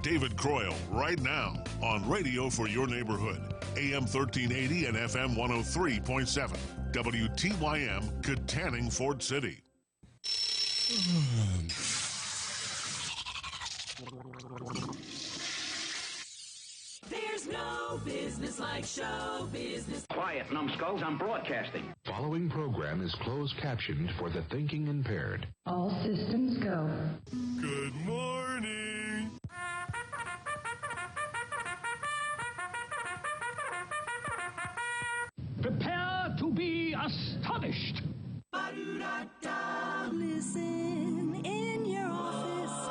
David Croyle right now on Radio for Your Neighborhood, AM 1380 and FM 103.7, WTYM, Katanning, Ford City. There's no business like show business. Quiet, numbskulls, I'm broadcasting. Following program is closed captioned for the thinking impaired. All systems go. Good morning. Prepare to be astonished. Listen in your office,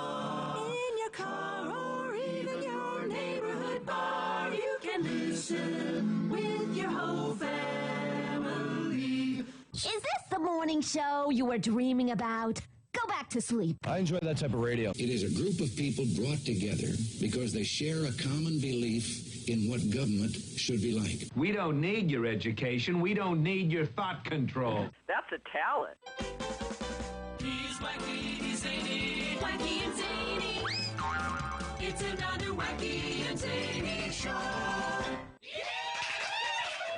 in your car, or even your neighborhood bar. You can listen with your whole family. Is this the morning show you were dreaming about? Go back to sleep. I enjoy that type of radio. It is a group of people brought together because they share a common belief in what government should be like. We don't need your education. We don't need your thought control. That's a talent. He's wacky, he's zany, wacky and zany. It's another wacky and zany show.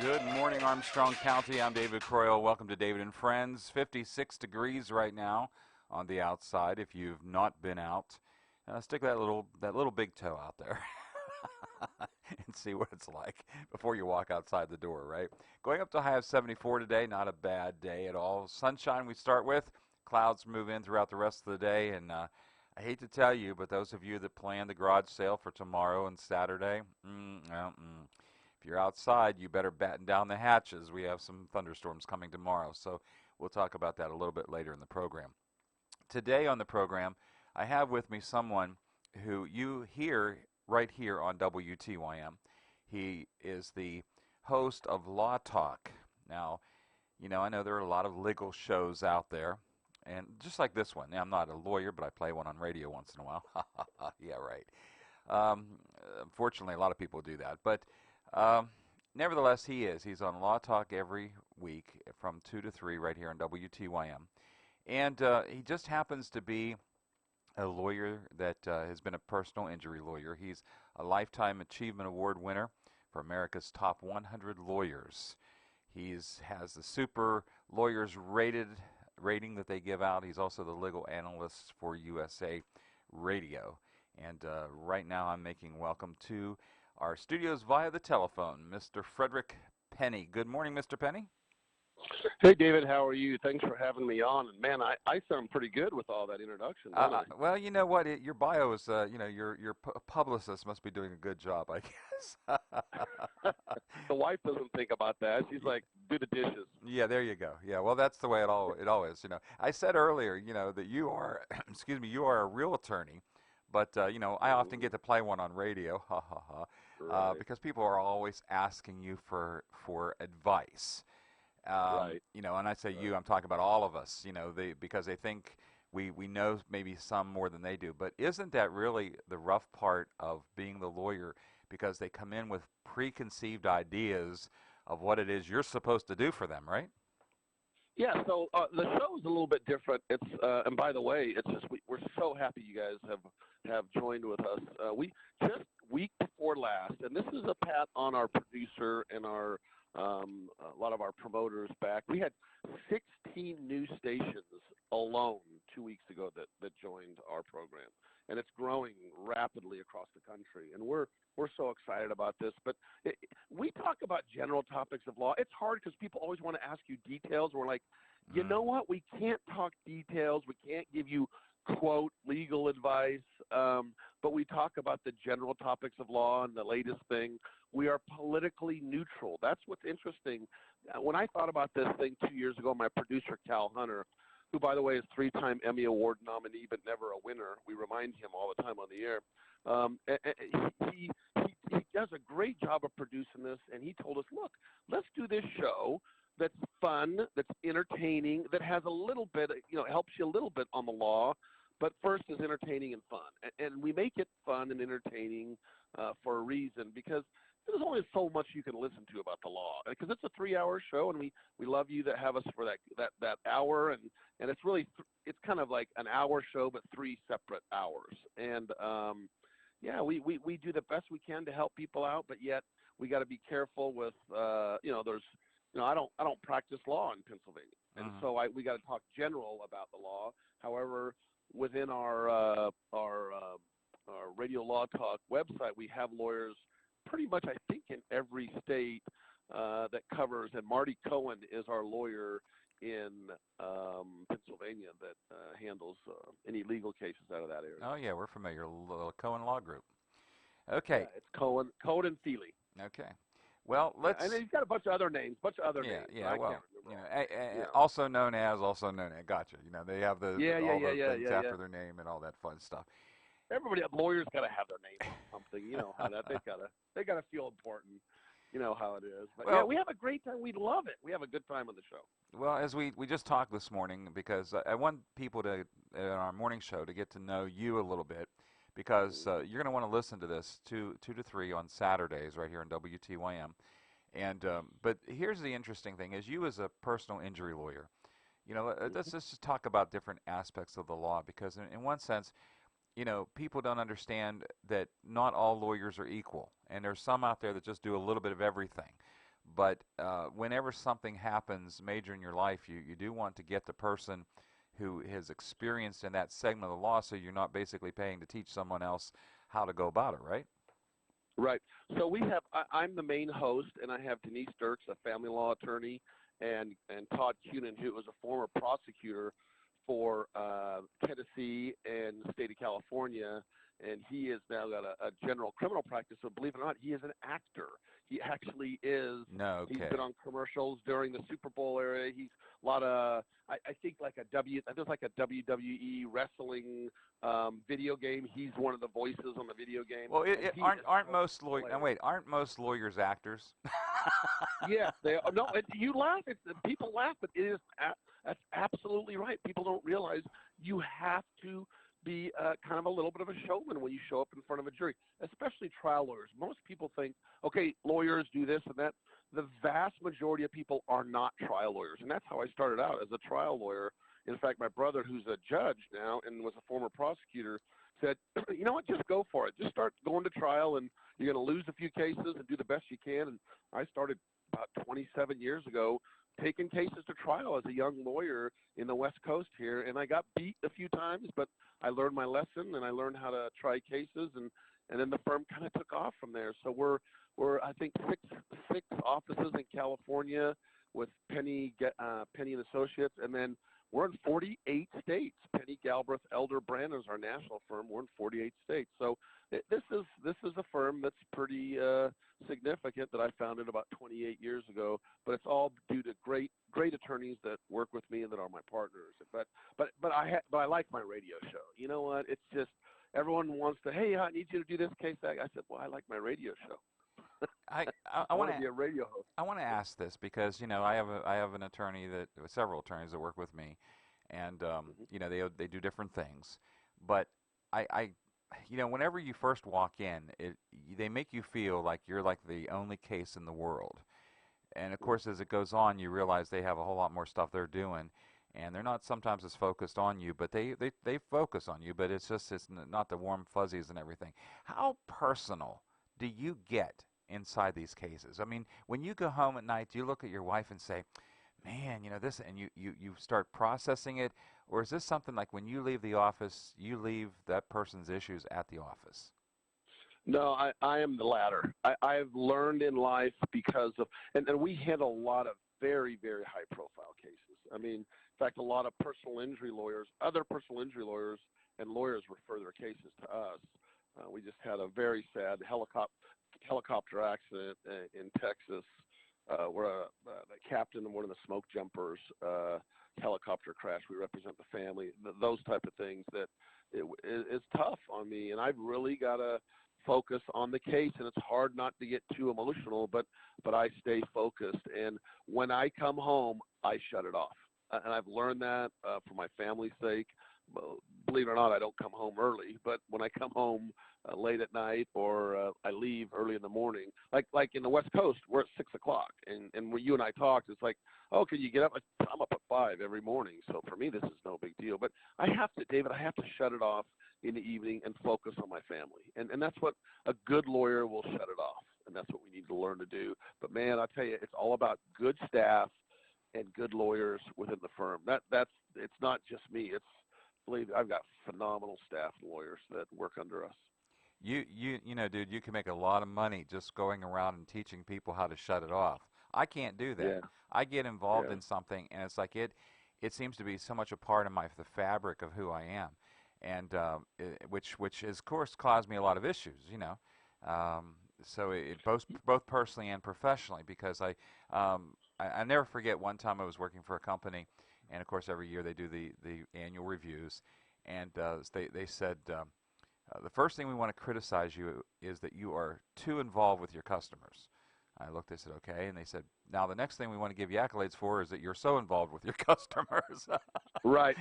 Good morning, Armstrong County. I'm David Croyle. Welcome to David and Friends. 56 degrees right now on the outside. If you've not been out, stick that little big toe out there and see what it's like before you walk outside the door, right? Going up to a high of 74 today, not a bad day at all. Sunshine we start with. Clouds move in throughout the rest of the day, and I hate to tell you, but those of you that plan the garage sale for tomorrow and Saturday, if you're outside, you better batten down the hatches. We have some thunderstorms coming tomorrow, so we'll talk about that a little bit later in the program. Today on the program, I have with me someone who you hear right here on WTYM. He is the host of Law Talk. Now, I know there are a lot of legal shows out there, and just like this one. Now, I'm not a lawyer, but I play one on radio once in a while. Yeah, right. Unfortunately, a lot of people do that, but nevertheless, he's on Law Talk every week from 2 to 3 right here on WTYM. And he just happens to be a lawyer that has been a personal injury lawyer. He's a Lifetime Achievement Award winner for America's Top 100 Lawyers. He has the Super Lawyers rating that they give out. He's also the legal analyst for USA Radio. And right now I'm making welcome to our studios via the telephone, Mr. Frederick Penny. Good morning, Mr. Penny. Hey, David, how are you? Thanks for having me on. And, man, I sound pretty good with all that introduction, don't I? Well, you know what? Your bio is, your publicist must be doing a good job, I guess. The wife doesn't think about that. She's like, do the dishes. Yeah, there you go. Yeah, well, that's the way it always. I said earlier, that you are, you are a real attorney. But, I often get to play one on radio, Right. Because people are always asking you for advice. Right. And I say you, I'm talking about all of us, because they think we know maybe some more than they do. But isn't that really the rough part of being the lawyer? Because they come in with preconceived ideas of what it is you're supposed to do for them, right? Yeah, so the show is a little bit different. It's and by the way, it's just we're so happy you guys have joined with us. We just week before last, and this is a pat on our producer and our a lot of our promoters back. We had 16 new stations alone 2 weeks ago that joined our program, and it's growing rapidly across the country. And we're so excited about this. But we talk about general topics of law. It's hard because people always want to ask you details. We're like, you know what? We can't talk details. We can't give you quote legal advice, but we talk about the general topics of law and the latest thing. We are politically neutral. That's what's interesting. When I thought about this thing 2 years ago, my producer, Cal Hunter, who, by the way, is 3-time Emmy Award nominee but never a winner. We remind him all the time on the air. He does a great job of producing this, and he told us, look, let's do this show that's fun, that's entertaining, that has a little bit, helps you a little bit on the law, but first is entertaining and fun. And we make it fun and entertaining for a reason, because there's only so much you can listen to about the law, because it's a 3-hour show, and we love you that have us for that hour, and it's really it's kind of like an hour show but 3 separate hours. And yeah, we do the best we can to help people out, but yet we got to be careful with, I don't practice law in Pennsylvania, and so we got to talk general about the law. However, within our Radio Law Talk website, we have lawyers pretty much, I think, in every state that covers, and Marty Cohen is our lawyer in Pennsylvania that handles any legal cases out of that area. Oh, yeah, we're familiar. Cohen Law Group. Okay. Yeah, it's Cohen and Feely. Okay. Well, let's. And then he's got a bunch of other names. Yeah. Well, can't remember. also known as. Gotcha. They have the things after their name and all that fun stuff. Everybody, lawyers got to have their name on something. You know how that they gotta feel important. You know how it is. But yeah, we have a great time. We love it. We have a good time on the show. Well, as we just talked this morning, because I want people to, in our morning show, to get to know you a little bit, because you're going to want to listen to this 2 to 3 on Saturdays right here on WTYM. And but here's the interesting thing: is you as a personal injury lawyer, let's just talk about different aspects of the law, because in one sense, people don't understand that not all lawyers are equal, and there's some out there that just do a little bit of everything. But whenever something happens major in your life, you do want to get the person who has experienced in that segment of the law, so you're not basically paying to teach someone else how to go about it, right? Right. So I'm the main host, and I have Denise Dirks, a family law attorney, and Todd Coonan, who was a former prosecutor for Tennessee and the state of California, and he has now got a general criminal practice. So believe it or not, he is an actor. He actually is. No, okay. He's been on commercials during the Super Bowl era. He's a lot of, I think there's like a WWE wrestling video game. He's one of the voices on the video game. Well, aren't most lawyers actors? Yes, they are. No, you laugh. People laugh, but that's absolutely right. People don't realize you have to be kind of a little bit of a showman when you show up in front of a jury, especially trial lawyers. Most people think, okay, lawyers do this and that. The vast majority of people are not trial lawyers, and that's how I started out, as a trial lawyer. In fact, my brother, who's a judge now and was a former prosecutor, said, you know what, just go for it. Just start going to trial, and you're going to lose a few cases and do the best you can. And I started about 27 years ago taking cases to trial as a young lawyer in the West Coast here, and I got beat a few times, but I learned my lesson, and I learned how to try cases, and then the firm kind of took off from there. So we're I think six offices in California with Penny and Associates, and then we're in 48 states. Penny, Galbraith, Elder, Brandon is our national firm. We're in 48 states. So this is a firm that's pretty significant that I founded about 28 years ago. But it's all due to great attorneys that work with me and that are my partners. But I like my radio show. You know what? It's just everyone wants to. Hey, I need you to do this case. I said, well, I like my radio show. I want to be a radio host. I want to ask this because I have an attorney several attorneys that work with me, and they do different things, but I whenever you first walk in, they make you feel like you're like the only case in the world, and of course as it goes on, you realize they have a whole lot more stuff they're doing, and they're not sometimes as focused on you, but they focus on you, but it's not the warm fuzzies and everything. How personal do you get inside these cases? I mean, when you go home at night, do you look at your wife and say, man, this, and you start processing it, or is this something like when you leave the office, you leave that person's issues at the office? No, I am the latter. I've learned in life because of, and we handle a lot of very, very high profile cases. I mean, in fact, a lot of other personal injury lawyers and lawyers refer their cases to us. We just had a very sad helicopter accident in Texas where the captain of one of the smoke jumpers helicopter crash. We represent the family, those type of things that it's tough on me, and I've really got to focus on the case, and it's hard not to get too emotional, but I stay focused, and when I come home, I shut it off, and I've learned that for my family's sake. believe it or not, I don't come home early, but when I come home late at night or I leave early in the morning, like in the West Coast, we're at 6 o'clock, and when you and I talked, it's like, oh, can you get up? I'm up at 5 every morning, so for me, this is no big deal. But I have to, David, I have to shut it off in the evening and focus on my family, and that's what a good lawyer will shut it off, and that's what we need to learn to do. But man, I tell you, it's all about good staff and good lawyers within the firm. It's not just me. Believe I've got phenomenal staff and lawyers that work under us. You know, dude, you can make a lot of money just going around and teaching people how to shut it off. I can't do that. Yeah. I get involved Yeah. in something, and it's like it seems to be so much a part of the fabric of who I am, and which has, of course, caused me a lot of issues, you know. So it both personally and professionally, because I never forget one time I was working for a company, and of course every year they do the annual reviews, and they said the first thing we want to criticize you is that you are too involved with your customers. I looked, I said, okay, and they said, now the next thing we want to give you accolades for is that you're so involved with your customers. Right.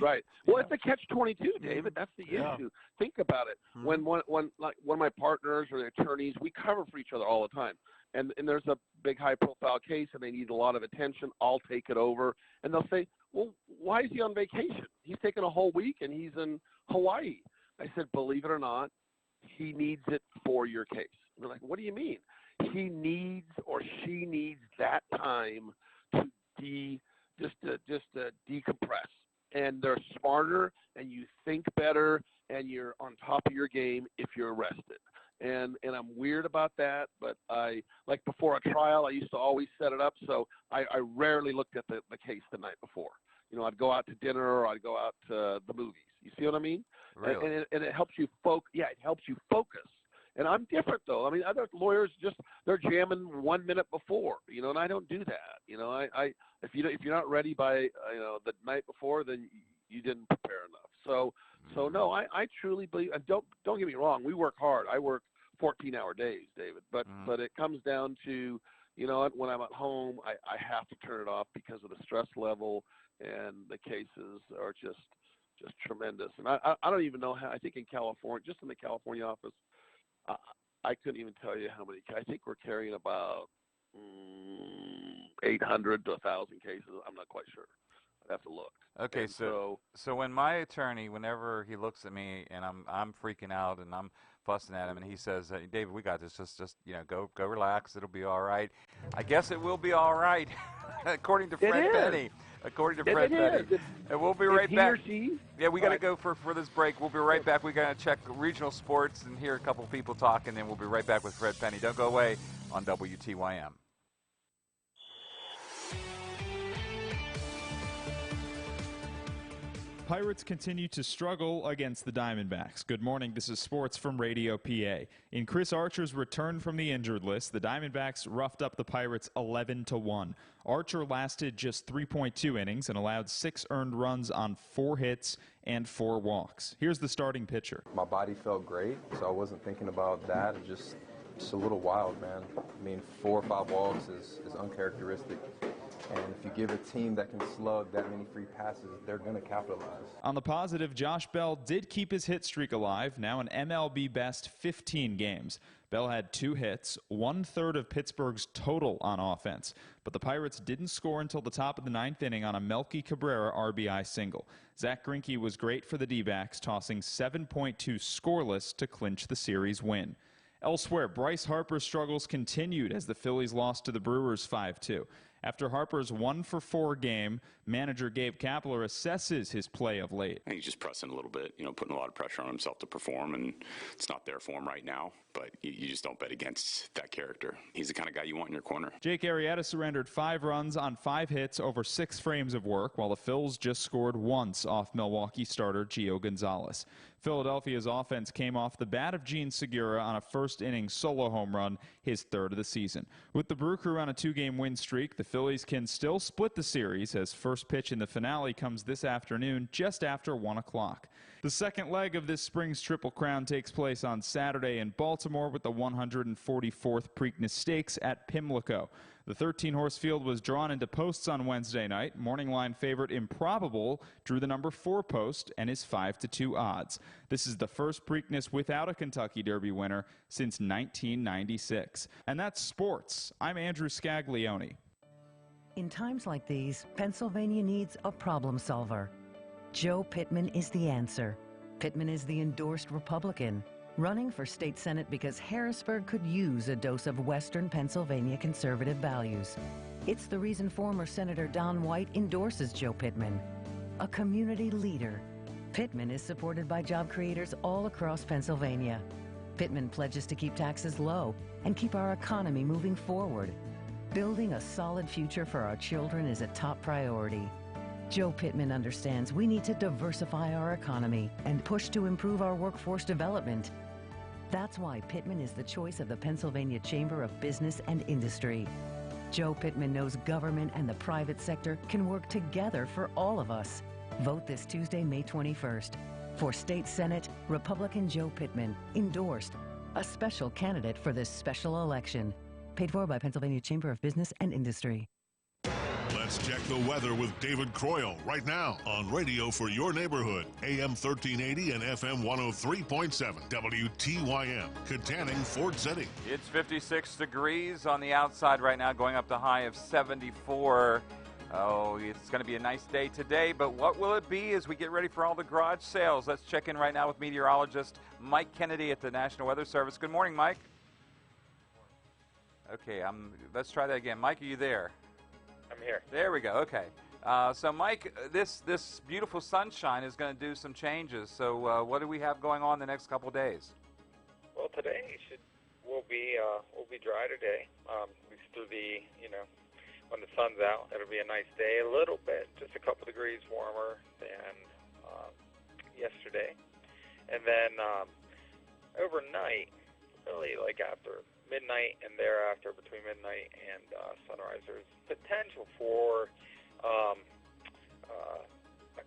Well, it's a catch-22, David. That's the issue. Think about it. Mm-hmm. When one of my partners or the attorneys, we cover for each other all the time. And there's a big high-profile case and they need a lot of attention. I'll take it over. And they'll say, well, why is he on vacation? He's taking a whole week and he's in Hawaii. I said, believe it or not, he needs it for your case. And they're like, what do you mean? He needs or she needs that time to decompress. And they're smarter and you think better and you're on top of your game if you're arrested. And I'm weird about that, but like before a trial, I used to always set it up so I rarely looked at the case the night before. You know, I'd go out to dinner or I'd go out to the movies. You see what I mean? Really? And it helps you focus. Yeah, it helps you focus. And I'm different though. I mean, other lawyers they're jamming 1 minute before, you know, and I don't do that. You know, if you're not ready by the night before, then you didn't prepare enough. So no, I truly believe. And don't get me wrong, we work hard. I work 14-hour days, David. But it comes down to, you know, when I'm at home, I have to turn it off because of the stress level, and the cases are just tremendous. And I don't even know how. I think in California, just in the California office, I couldn't even tell you how many. I think we're carrying about 800 to 1,000 cases. I'm not quite sure. I'd have to look. Okay, And so when my attorney, whenever he looks at me and I'm freaking out and I'm fussing at him, and he says, David, we got this. Just go relax. It'll be all right. I guess it will be all right, according to Fred Penney. According to Fred Penney. And we'll be right back. Yeah, we got to go for this break. We'll be right back. We're going to check regional sports and hear a couple people talk, and then we'll be right back with Fred Penney. Don't go away on WTYM. Pirates continue to struggle against the Diamondbacks. Good morning, this is sports from Radio PA. In Chris Archer's return from the injured list, the Diamondbacks roughed up the Pirates 11-1. Archer lasted just 3.2 innings and allowed 6 earned runs on 4 hits and 4 walks. Here's the starting pitcher. My body felt great, so I wasn't thinking about that. Just a little wild, man. I mean, 4 or 5 walks is uncharacteristic. And if you give a team that can slug that many free passes, they're going to capitalize. On the positive, Josh Bell did keep his hit streak alive, now an MLB best 15 games. Bell had 2 hits, 1/3 of Pittsburgh's total on offense. But the Pirates didn't score until the top of the 9th inning on a Melky Cabrera RBI single. Zach Greinke was great for the D-backs, tossing 7.2 scoreless to clinch the series win. Elsewhere, Bryce Harper's struggles continued as the Phillies lost to the Brewers 5-2. After Harper's 1-for-4 game, manager Gabe Kapler assesses his play of late. I think he's just pressing a little bit, putting a lot of pressure on himself to perform, and it's not there for him right now. But you just don't bet against that character. He's the kind of guy you want in your corner. Jake Arrieta surrendered 5 runs on 5 hits over 6 frames of work, while the Phils just scored once off Milwaukee starter Gio Gonzalez. Philadelphia's offense came off the bat of Gene Segura on a first-inning solo home run, his 3rd of the season. With the Brew Crew on a 2-game win streak, the Phillies can still split the series as first pitch in the finale comes this afternoon just after 1 o'clock. The second leg of this spring's Triple Crown takes place on Saturday in Baltimore with the 144th Preakness Stakes at Pimlico. The 13-horse field was drawn into posts on Wednesday night. Morning line favorite Improbable drew the number 4 post and is 5-2 odds. This is the first Preakness without a Kentucky Derby winner since 1996. And that's sports. I'm Andrew Scaglione. In times like these, Pennsylvania needs a problem solver. Joe Pittman is the answer. Pittman is the endorsed Republican, running for state senate because Harrisburg could use a dose of Western Pennsylvania conservative values. It's the reason former Senator Don White endorses Joe Pittman. A community leader, Pittman is supported by job creators all across Pennsylvania. Pittman pledges to keep taxes low and keep our economy moving forward. Building a solid future for our children is a top priority. Joe Pittman understands we need to diversify our economy and push to improve our workforce development. That's why Pittman is the choice of the Pennsylvania Chamber of Business and Industry. Joe Pittman knows government and the private sector can work together for all of us. Vote this Tuesday, May 21st. For State Senate, Republican Joe Pittman, endorsed, a special candidate for this special election. Paid for by Pennsylvania Chamber of Business and Industry. Let's check the weather with David Croyle right now on Radio for Your Neighborhood, AM 1380 and FM 103.7, WTYM, Katanning, Ford City. It's 56 degrees on the outside right now, going up to a high of 74. Oh, it's going to be a nice day today, but what will it be as we get ready for all the garage sales? Let's check in right now with meteorologist Mike Kennedy at the National Weather Service. Good morning, Mike. Okay, let's try that again. Mike, are you there? I'm here. There we go. Okay. So, Mike, this beautiful sunshine is going to do some changes. So, what do we have going on the next couple days? Well, today will be dry today. Through the when the sun's out, it'll be a nice day. A little bit, just a couple degrees warmer than yesterday, and then overnight, really like after midnight and thereafter, between midnight and sunrise, there's potential for a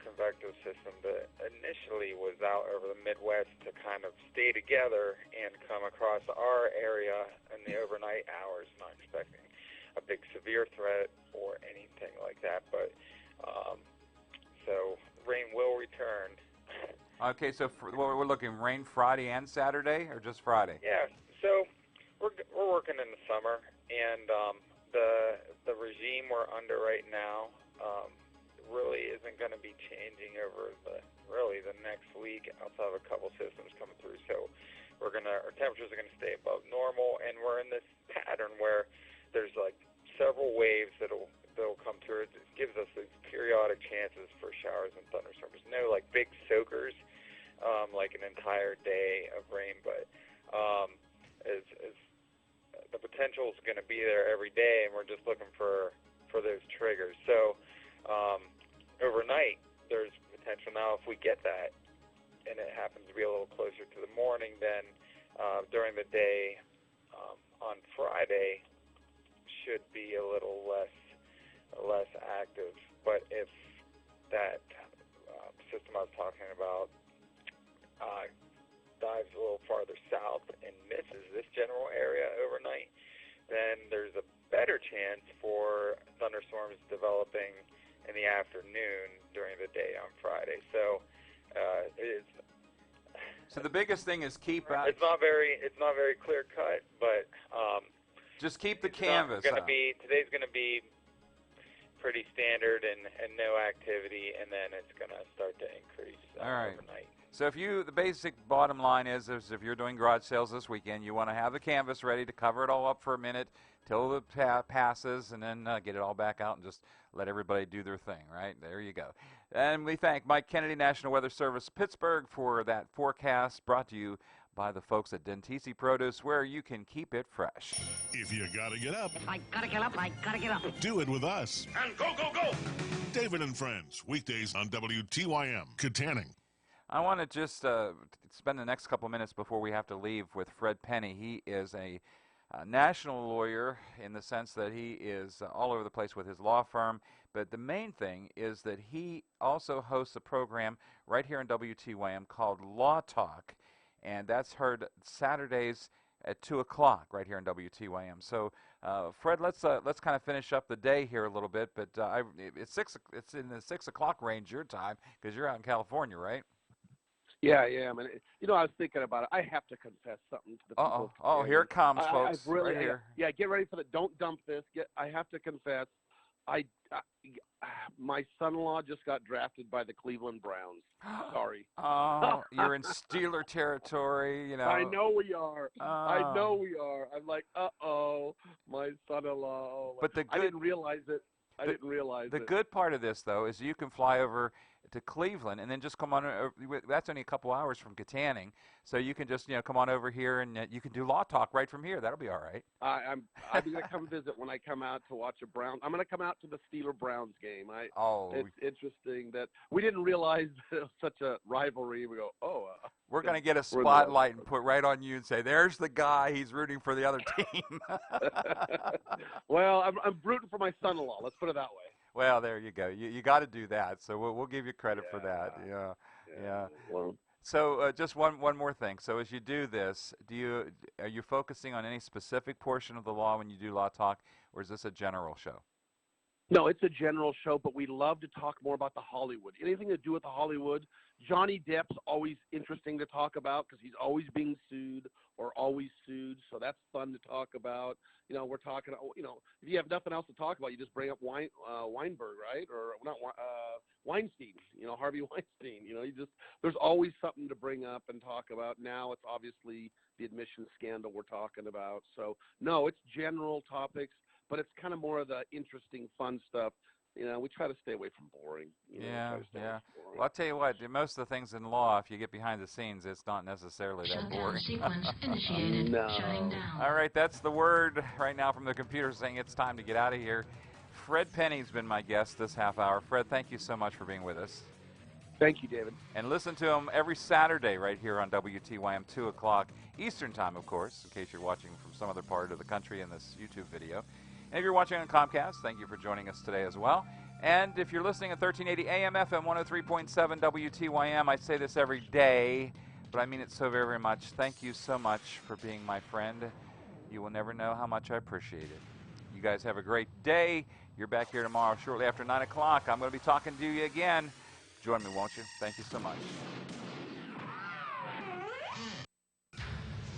convective system that initially was out over the Midwest to kind of stay together and come across our area in the overnight hours. Not expecting a big severe threat or anything like that, but so rain will return. Okay, so we're looking rain Friday and Saturday, or just Friday? Yeah, so we're working in the summer, and the regime we're under right now really isn't going to be changing over the next week outside of a couple systems coming through. So our temperatures are going to stay above normal, and we're in this pattern where there's like several waves that'll come through. It gives us these periodic chances for showers and thunderstorms. No like big soakers, like an entire day of rain, but is the potential is going to be there every day, and we're just looking for those triggers. So overnight, there's potential. Now, if we get that, and it happens to be a little closer to the morning, then during the day on Friday should be a little less active. But if that system I was talking about dives a little farther south and misses this general area overnight, then there's a better chance for thunderstorms developing in the afternoon during the day on Friday. So So the biggest thing is keep out. It's not very clear cut, but just keep the canvas. Today's going to be pretty standard and no activity, and then it's going to start to increase overnight. So the basic bottom line is if you're doing garage sales this weekend, you want to have the canvas ready to cover it all up for a minute till it passes, and then get it all back out and just let everybody do their thing, right? There you go. And we thank Mike Kennedy, National Weather Service, Pittsburgh, for that forecast brought to you by the folks at Dentisi Produce, where you can keep it fresh. If you gotta get up. If I gotta get up, I gotta get up. Do it with us. And go, go, go! David and Friends, weekdays on WTYM, Katanning. I want to just spend the next couple minutes before we have to leave with Fred Penney. He is a national lawyer in the sense that he is all over the place with his law firm. But the main thing is that he also hosts a program right here on WTYM called Law Talk, and that's heard Saturdays at 2 o'clock right here on WTYM. So, Fred, let's kind of finish up the day here a little bit. But it's in the 6 o'clock range your time because you're out in California, right? Yeah, I am. And, I was thinking about it. I have to confess something to the people. Oh, here it comes, folks. Really, right here. Yeah, get ready for the don't dump this. I have to confess. My son-in-law just got drafted by the Cleveland Browns. Sorry. Oh, you're in Steeler territory, you know. I know we are. I know we are. I'm like, uh-oh, my son-in-law. But I didn't realize it. The good part of this, though, is you can fly over to Cleveland and then just come on. That's only a couple hours from Katanning, so you can just come on over here and you can do Law Talk right from here. That'll be all right. I'm going to come visit when I come out to watch a Browns. I'm going to come out to the Steeler Browns game. It's interesting that we didn't realize that it was such a rivalry. We go, we're going to get a spotlight and put right on you and say, "There's the guy. He's rooting for the other team." Well, I'm rooting for my son-in-law. Let's put it that way. Well, there you go. You got to do that. So we'll give you credit for that. Yeah. Well, so just one more thing. So as you do this, are you focusing on any specific portion of the law when you do Law Talk, or is this a general show? No, it's a general show, but we love to talk more about the Hollywood. Anything to do with the Hollywood. Johnny Depp's always interesting to talk about because he's always being sued or always sued, so that's fun to talk about. We're talking, if you have nothing else to talk about, you just bring up Weinberg, right? Or not Weinstein, Harvey Weinstein. There's always something to bring up and talk about. Now it's obviously the admission scandal we're talking about. So, no, it's general topics, but it's kind of more of the interesting, fun stuff. We try to stay away from boring. Yeah. Well, I'll tell you what, most of the things in law, if you get behind the scenes, it's not necessarily that boring. Sequence initiated. No. Shutting down. All right, that's the word right now from the computer saying it's time to get out of here. Fred Penney's been my guest this half hour. Fred, thank you so much for being with us. Thank you, David. And listen to him every Saturday right here on WTYM, 2 o'clock Eastern Time, of course, in case you're watching from some other part of the country in this YouTube video. And if you're watching on Comcast, thank you for joining us today as well. And if you're listening at 1380 AM, FM 103.7 WTYM, I say this every day, but I mean it so very, very much. Thank you so much for being my friend. You will never know how much I appreciate it. You guys have a great day. You're back here tomorrow shortly after 9 o'clock. I'm going to be talking to you again. Join me, won't you? Thank you so much.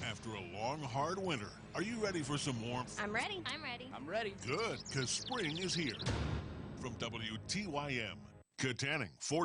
After a long, hard winter, are you ready for some warmth? I'm ready. I'm ready. I'm ready. Good, because spring is here. From WTYM, Katanning, Fort